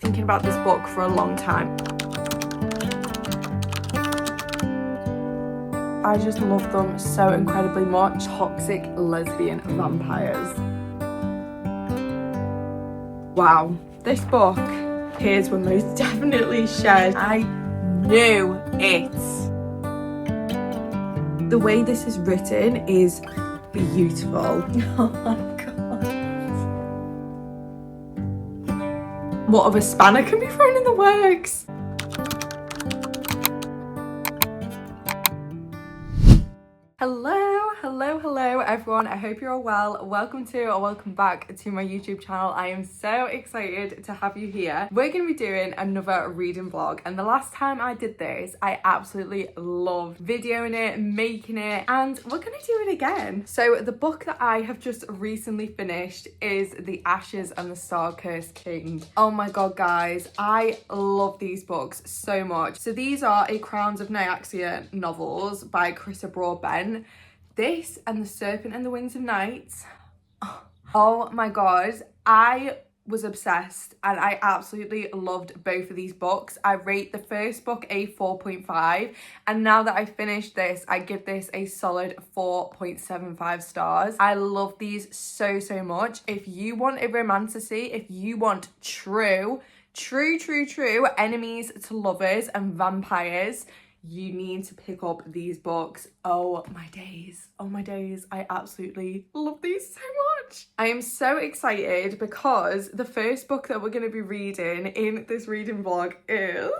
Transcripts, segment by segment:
Thinking about this book for a long time. I just love them so incredibly much. Toxic lesbian vampires. Wow, this book, tears were most definitely shed. I knew it. The way this is written is beautiful. Oh my god. What of a spanner can be thrown in the works? Hello everyone. I hope you're all well. Welcome back to my YouTube channel. I am so excited to have you here. We're going to be doing another reading vlog, and the last time I did this, I absolutely loved videoing it, making it, and we're going to do it again. So the book that I have just recently finished is The Ashes and the Star-Cursed King. Oh my god, guys, I love these books so much. So these are a Crowns of Nyaxia novels by Chrissa Broadbent. This and The Serpent and the Wings of Night. Oh my god, I was obsessed and I absolutely loved both of these books. I rate the first book a 4.5, and now that I finished this, I give this a solid 4.75 stars. I love these so much. If you want a romantasy, if you want true enemies to lovers and vampires, you need to pick up these books. Oh my days, I absolutely love these so much. I am so excited because the first book that we're going to be reading in this reading vlog is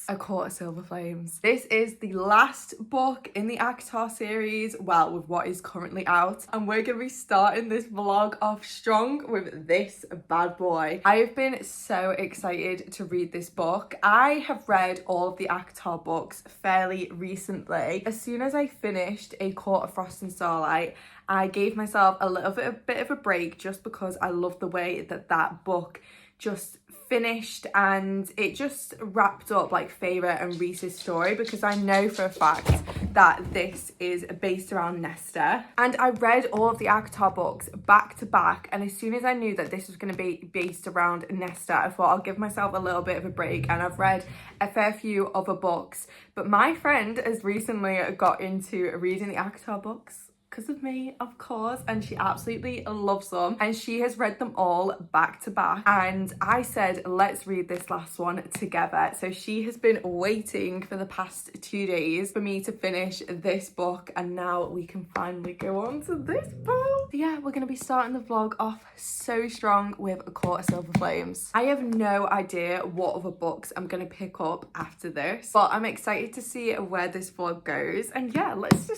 A Court of Silver Flames. This is the last book in the ACOTAR series, well, with what is currently out, and we're going to be starting this vlog off strong with this bad boy. I have been so excited to read this book. I have read all of the ACOTAR books fairly recently. As soon as I finished A Court of Frost and Starlight, I gave myself a bit of a break just because I love the way that book just finished, and it just wrapped up like Feyre and Rhys's story, because I know for a fact that this is based around Nesta. And I read all of the ACOTAR books back to back, and as soon as I knew that this was going to be based around Nesta, I thought I'll give myself a little bit of a break, and I've read a fair few other books. But my friend has recently got into reading the ACOTAR books because of me, of course, and she absolutely loves them, and she has read them all back to back, and I said let's read this last one together. So she has been waiting for the past 2 days for me to finish this book, and now we can finally go on to this book. So yeah, we're going to be starting the vlog off so strong with A Court of Silver Flames. I have no idea what other books I'm going to pick up after this, but I'm excited to see where this vlog goes, and yeah, let's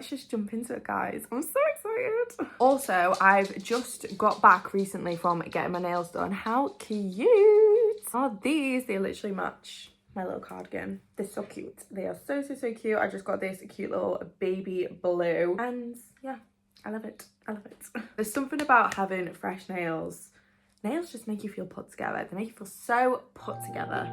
just jump into it, guys. I'm so excited. Also, I've just got back recently from getting my nails done. How cute are these? They literally match my little cardigan. They're so cute. They are so cute. I just got this cute little baby blue, and yeah, I love it. There's something about having fresh nails. Nails just make you feel put together. They make you feel so put together.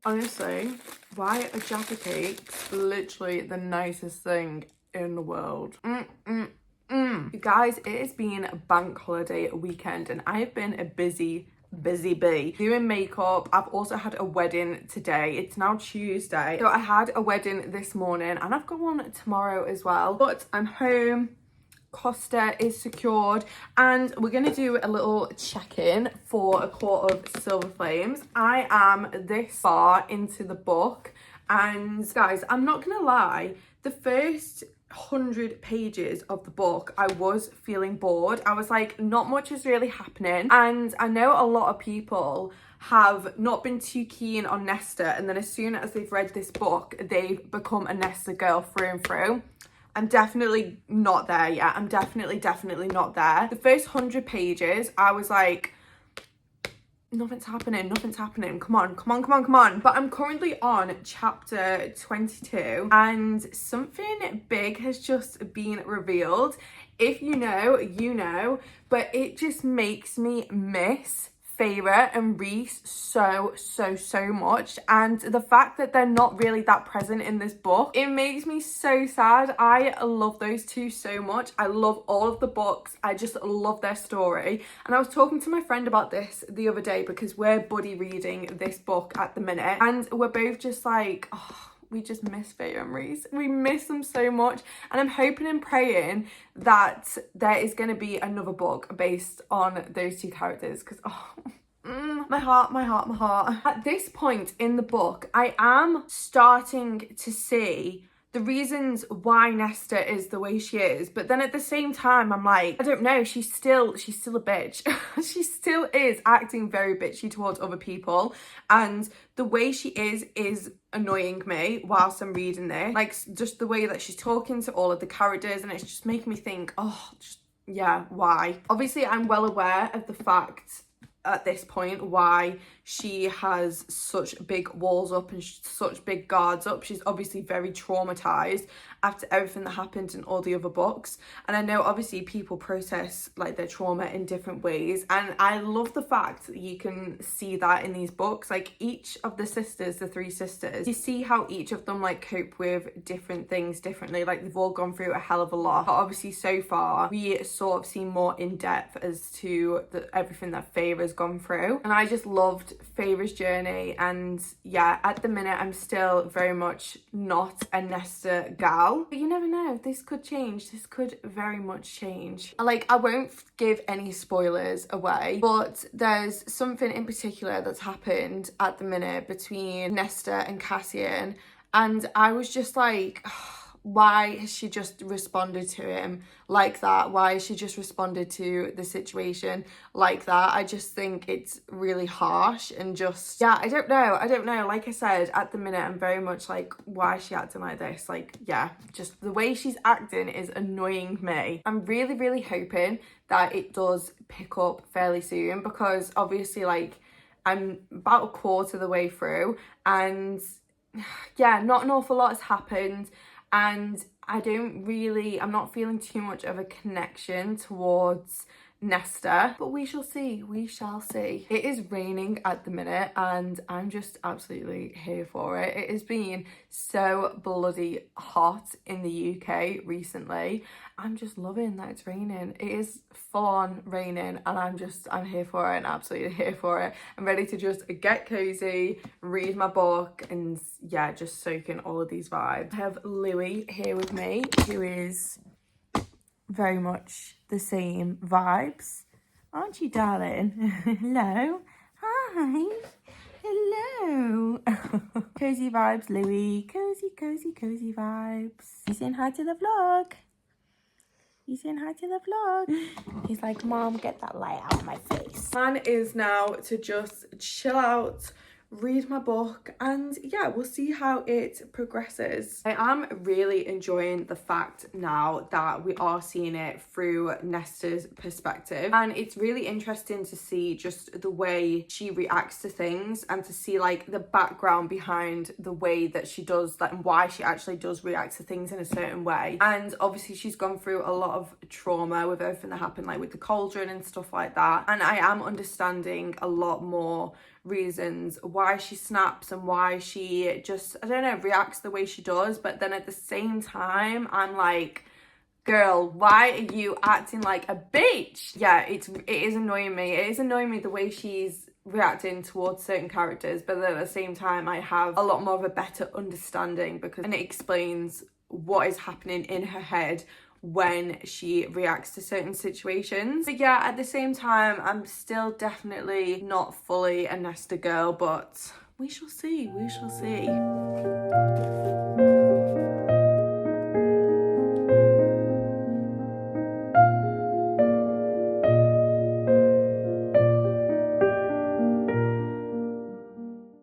Honestly, why are Jaffa cakes literally the nicest thing in the world? You guys, it has been a bank holiday weekend and I have been a busy busy bee. Doing makeup. I've also had a wedding today. It's now Tuesday. So I had a wedding this morning and I've got one tomorrow as well. But I'm home. Costa is secured and we're going to do a little check-in for a quart of Silver Flames. I am this far into the book and guys, I'm not gonna lie, the first 100 pages of the book I was feeling bored. I was like, not much is really happening, and I know a lot of people have not been too keen on Nesta, and then as soon as they've read this book they've become a Nesta girl through and through. I'm definitely not there yet. I'm definitely not there. The first 100 pages, I was like, nothing's happening, come on. But I'm currently on chapter 22 and something big has just been revealed. If you know, you know, but it just makes me miss Feyre and Rhys so much, and the fact that they're not really that present in this book, it makes me so sad. I love those two so much. I love all of the books. I just love their story, and I was talking to my friend about this the other day because we're buddy reading this book at the minute and we're both just like, oh, we just miss Feyre and Rhys. We miss them so much. And I'm hoping and praying that there is going to be another book based on those two characters. Because, my heart. At this point in the book, I am starting to see the reasons why Nesta is the way she is, but then at the same time I'm like, I don't know, she's still a bitch. She still is acting very bitchy towards other people, and the way she is annoying me whilst I'm reading this. Like, just the way that she's talking to all of the characters, and it's just making me think, yeah, why? Obviously I'm well aware of the fact at this point why she has such big walls up and such big guards up. She's obviously very traumatized after everything that happened in all the other books, and I know obviously people process like their trauma in different ways, and I love the fact that you can see that in these books. Like, each of the sisters, the three sisters, you see how each of them like cope with different things differently. Like, they've all gone through a hell of a lot, but obviously so far we sort of see more in depth as to everything that Feyre's gone through, and I just loved Feyre's journey. And yeah, at the minute I'm still very much not a Nesta gal, but you never know, this could change. This could very much change. Like, I won't give any spoilers away, but there's something in particular that's happened at the minute between Nesta and Cassian, and I was just like, why has she just responded to him like that? Why has she just responded to the situation like that? I just think it's really harsh, and just, yeah, I don't know. Like I said, at the minute I'm very much like, why is she acting like this? Like, yeah, just the way she's acting is annoying me. I'm really hoping that it does pick up fairly soon, because obviously, like, I'm about a quarter of the way through and yeah, not an awful lot has happened, and I'm not feeling too much of a connection towards Nesta, but we shall see. It is raining at the minute and I'm just absolutely here for it. It has been so bloody hot in the UK recently. I'm just loving that it's raining. It is full on raining and I'm here for it, and absolutely here for it. I'm ready to just get cozy, read my book, and yeah, just soak in all of these vibes. I have Louis here with me, who is very much the same vibes, aren't you, darling? Hello. Hi. Hello. Cozy vibes, Louis. Cozy vibes. You saying hi to the vlog? He's like, Mom, get that light out of my face. Plan is now to just chill out, read my book, and yeah, we'll see how it progresses. I am really enjoying the fact now that we are seeing it through Nesta's perspective, and it's really interesting to see just the way she reacts to things, and to see like the background behind the way that she does that, and why she actually does react to things in a certain way. And obviously she's gone through a lot of trauma with everything that happened, like with the cauldron and stuff like that, and I am understanding a lot more reasons why she snaps and why she just, I don't know, reacts the way she does. But then at the same time I'm like, Girl, why are you acting like a bitch? Yeah, it is annoying me. It is annoying me the way she's reacting towards certain characters, but at the same time I have a lot more of a better understanding because and it explains what is happening in her head when she reacts to certain situations. But yeah, at the same time, I'm still definitely not fully a Nesta girl, but we shall see, we shall see.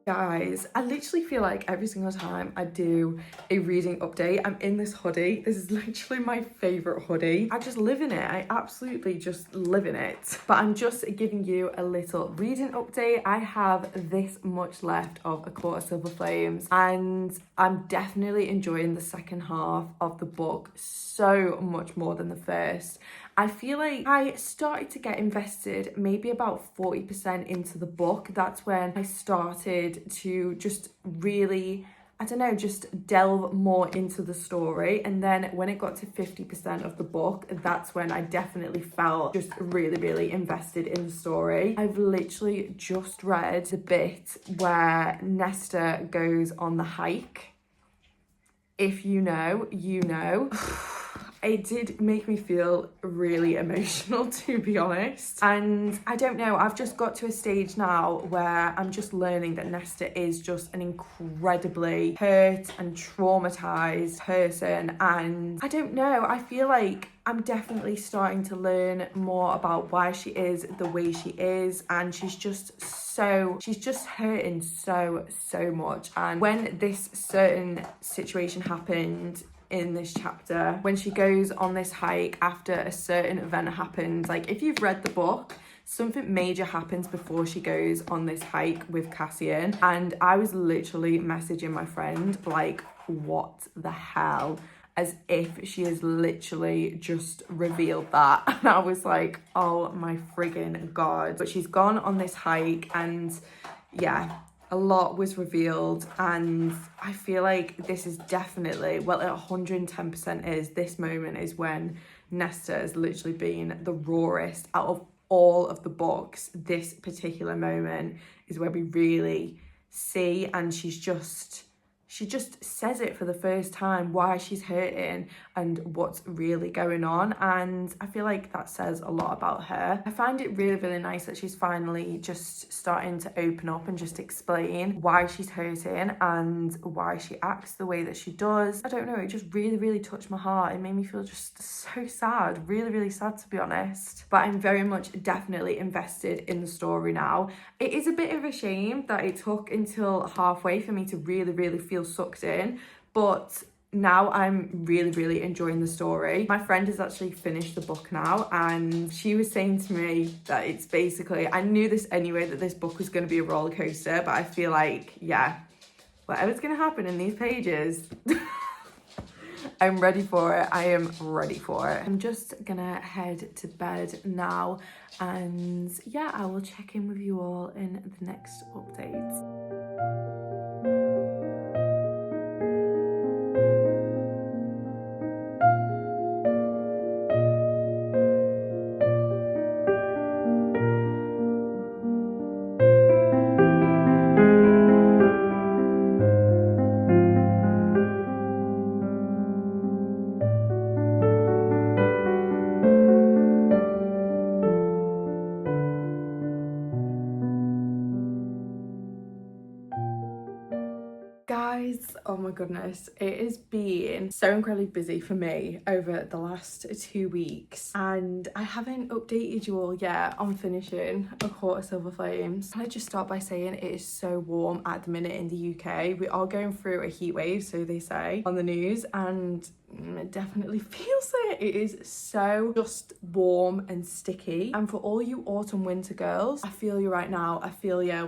Guys, I literally feel like every single time I do a reading update, I'm in this hoodie. This is literally my favorite hoodie. I just live in it. I absolutely just live in it. But I'm just giving you a little reading update. I have this much left of A Court of Silver Flames, and I'm definitely enjoying the second half of the book so much more than the first. I feel like I started to get invested maybe about 40% into the book. That's when I started to just really, I don't know, just delve more into the story. And then when it got to 50% of the book, that's when I definitely felt just really, really invested in the story. I've literally just read the bit where Nesta goes on the hike. If you know, you know. It did make me feel really emotional, to be honest. And I don't know, I've just got to a stage now where I'm just learning that Nesta is just an incredibly hurt and traumatized person. And I don't know, I feel like I'm definitely starting to learn more about why she is the way she is. And she's just hurting so much. And when this certain situation happened in this chapter, when she goes on this hike after a certain event happens, like if you've read the book, something major happens before she goes on this hike with Cassian, and I was literally messaging my friend like, what the hell, as if she has literally just revealed that. And I was like, oh my friggin' god. But she's gone on this hike, and yeah, a lot was revealed, and I feel like this is definitely, well, it 110% is, this moment is when Nesta has literally been the rawest out of all of the books. This particular moment is where we really see, and she just says it for the first time, why she's hurting and what's really going on. And I feel like that says a lot about her. I find it really, really nice that she's finally just starting to open up and just explain why she's hurting and why she acts the way that she does. I don't know, it just really, really touched my heart. It made me feel just so sad, really, really sad, to be honest. But I'm very much definitely invested in the story now. It is a bit of a shame that it took until halfway for me to really, really feel sucked in, but now I'm really, really enjoying the story. My friend has actually finished the book now, and she was saying to me that it's basically, I knew this anyway, that this book was going to be a roller coaster, but I feel like, yeah, whatever's going to happen in these pages, I'm ready for it. I am ready for it. I'm just gonna head to bed now, and yeah, I will check in with you all in the next update. Guys, oh my goodness, it has been so incredibly busy for me over the last 2 weeks, and I haven't updated you all yet on finishing A Court of Silver Flames. Can I just start by saying it is so warm at the minute in the UK. We are going through a heat wave, so they say on the news, and it definitely feels it. It is so just warm and sticky. And for all you autumn winter girls, I feel you right now. I feel you.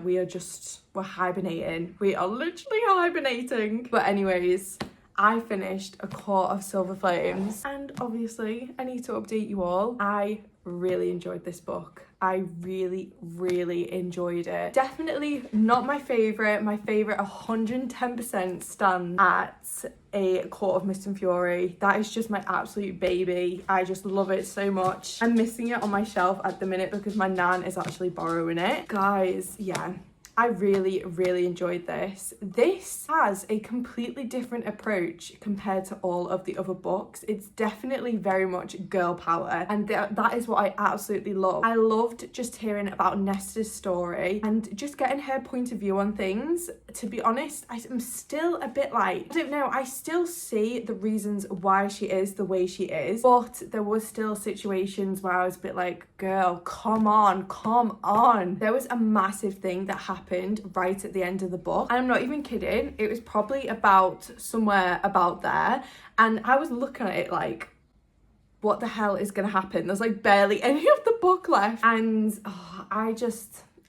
We're hibernating. We are literally hibernating. But anyways, I finished A Court of Silver Flames, and obviously I need to update you all. I really enjoyed this book. I really, really enjoyed it. Definitely not my favourite. My favourite 110% stands at A Court of Mist and Fury. That is just my absolute baby. I just love it so much. I'm missing it on my shelf at the minute because my nan is actually borrowing it. Guys, yeah, I really, really enjoyed this. This has a completely different approach compared to all of the other books. It's definitely very much girl power, and that is what I absolutely love. I loved just hearing about Nesta's story and just getting her point of view on things. To be honest, I'm still a bit like, I don't know, I still see the reasons why she is the way she is, but there was still situations where I was a bit like, girl, come on, come on. There was a massive thing that happened right at the end of the book, and I'm not even kidding, it was probably about somewhere about there, and I was looking at it like, what the hell is gonna happen? There's like barely any of the book left, and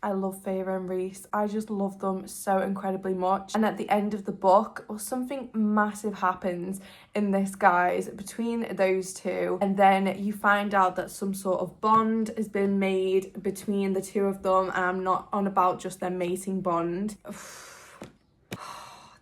I love Feyre and Rhys. I just love them so incredibly much. And at the end of the book, something massive happens in this, guys, between those two. And then you find out that some sort of bond has been made between the two of them. And I'm not on about just their mating bond.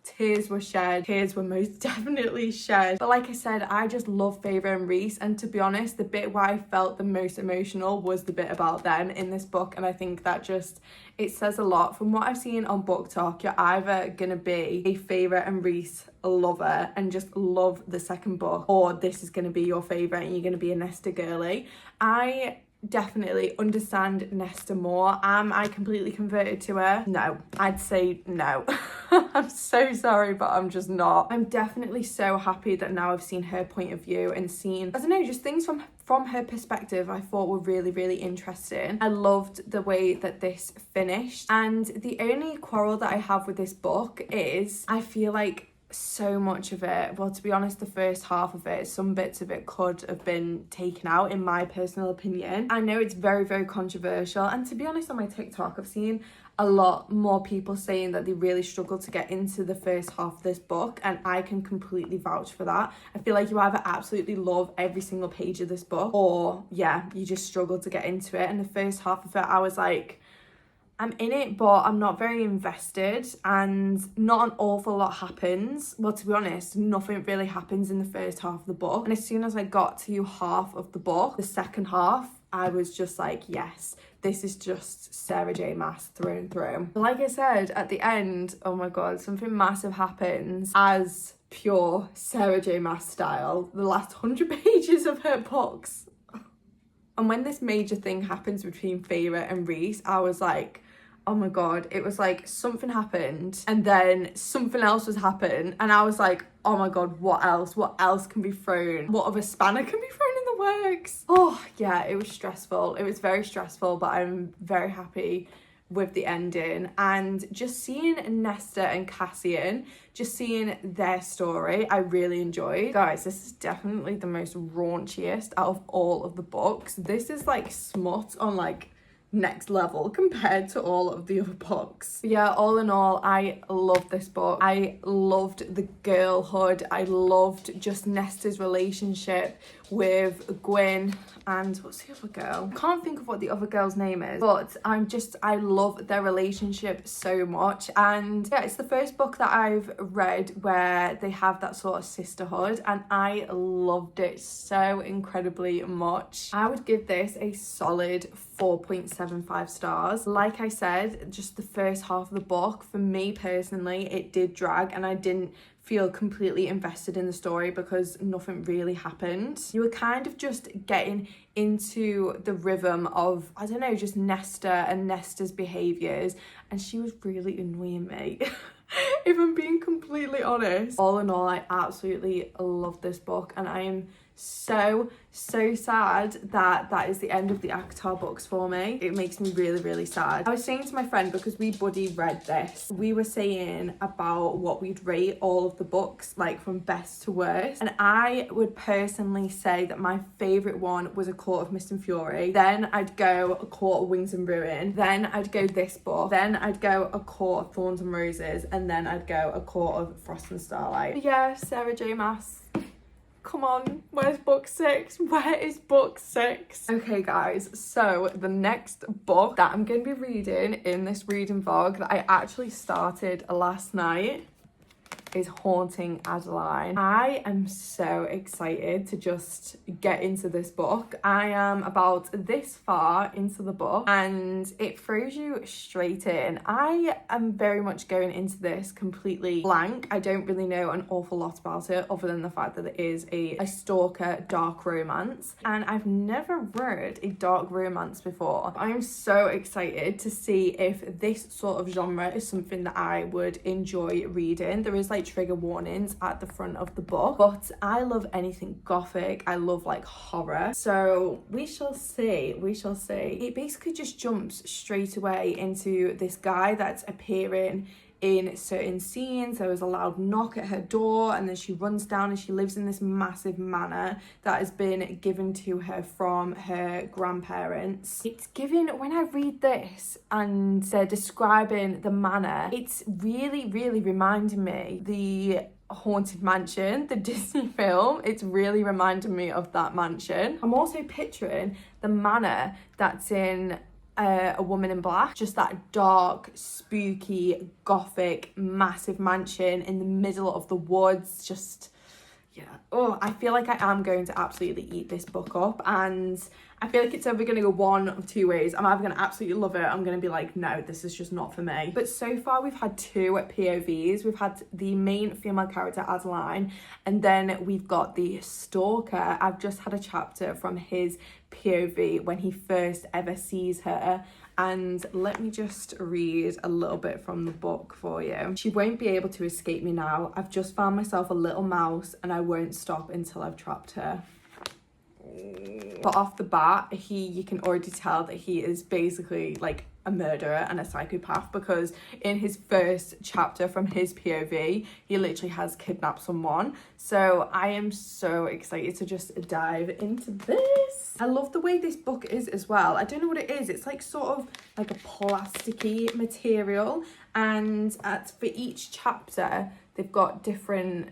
Tears were shed. Tears were most definitely shed. But like I said, I just love Feyre and Rhys. And to be honest, the bit where I felt the most emotional was the bit about them in this book. And I think that just, it says a lot. From what I've seen on BookTok, you're either going to be a Feyre and Rhys lover and just love the second book, or this is going to be your favourite and you're going to be a Nesta girly. I definitely understand Nesta more. Am I completely converted to her? No, I'd say no. I'm so sorry, but I'm just not. I'm definitely so happy that now I've seen her point of view and seen, I don't know, just things from her perspective I thought were really, really interesting. I loved the way that this finished, and the only quarrel that I have with this book is I feel like so much of it, well, to be honest, the first half of it, some bits of it could have been taken out, in my personal opinion. I know it's very, very controversial, and to be honest, on my TikTok I've seen a lot more people saying that they really struggle to get into the first half of this book, and I can completely vouch for that. I feel like you either absolutely love every single page of this book, or yeah, you just struggle to get into it. And the first half of it, I was like, I'm in it, but I'm not very invested, and not an awful lot happens. Well, to be honest, nothing really happens in the first half of the book. And as soon as I got to half of the book, the second half, I was just like, yes, this is just Sarah J Maas through and through. Like I said, at the end, oh my God, something massive happens as pure Sarah J Maas style. The last 100 pages of her books. And when this major thing happens between Feyre and Rhys, I was like, oh my God, it was like something happened and then something else was happening, and I was like, oh my God, what else? What else can be thrown? What other spanner can be thrown in the works? Oh yeah, it was stressful. It was very stressful, but I'm very happy with the ending. And just seeing Nesta and Cassian, just seeing their story, I really enjoyed. Guys, this is definitely the most raunchiest out of all of the books. This is like smut on like next level compared to all of the other books. Yeah, all in all, I loved this book. I loved the girlhood. I loved just Nesta's relationship with Gwyn and what's the other girl? I can't think of what the other girl's name is, but I love their relationship so much. And yeah, it's the first book that I've read where they have that sort of sisterhood, and I loved it so incredibly much. I would give this a solid 4.75 stars. Like I said, just the first half of the book, for me personally, it did drag, and I didn't feel completely invested in the story because nothing really happened. You were kind of just getting into the rhythm of, I don't know, just Nesta and Nesta's behaviours, and she was really annoying me. If I'm being completely honest. All in all, I absolutely love this book, and I am so sad that that is the end of the ACOTAR books for me. It makes me really, really sad. I was saying to my friend, because we buddy read this, we were saying about what we'd rate all of the books, like from best to worst, and I would personally say that my favourite one was A Court of Mist and Fury. Then I'd go A Court of Wings and Ruin. Then I'd go this book. Then I'd go A Court of Thorns and Roses. And then I'd go A Court of Frost and Starlight. But yeah, Sarah J Maas. Come on, where's book 6? Where is book 6? Okay guys, so the next book that I'm going to be reading in this reading vlog that I actually started last night is haunting Adeline. I am so excited to just get into this book. I am about this far into the book and it throws you straight in. I am very much going into this completely blank. I don't really know an awful lot about it other than the fact that it is a stalker dark romance, and I've never read a dark romance before. I'm so excited to see if this sort of genre is something that I would enjoy reading. There is like trigger warnings at the front of the book, but I love anything gothic. I love like horror, so we shall see. It basically just jumps straight away into this guy that's appearing in certain scenes. There was a loud knock at her door and then she runs down, and she lives in this massive manor that has been given to her from her grandparents. It's given, when I read this and they're describing the manor, it's really reminding me the Haunted Mansion, the Disney film. It's really reminding me of that mansion. I'm also picturing the manor that's in A Woman in Black, just that dark, spooky, gothic, massive mansion in the middle of the woods. Just, yeah. Oh, I feel like I am going to absolutely eat this book up, and I feel like it's either going to go one of two ways. I'm either going to absolutely love it, I'm going to be like, no, this is just not for me. But so far we've had two POVs. We've had the main female character, Adeline, and then we've got the stalker. I've just had a chapter from his POV when he first ever sees her, and let me just read a little bit from the book for you. She won't be able to escape me now. I've just found myself a little mouse and I won't stop until I've trapped her. But off the bat, you can already tell that he is basically like a murderer and a psychopath, because in his first chapter from his POV, he literally has kidnapped someone. So I am so excited to just dive into this. I love the way this book is as well. I don't know what it is. It's like sort of like a plasticky material, and for each chapter, they've got different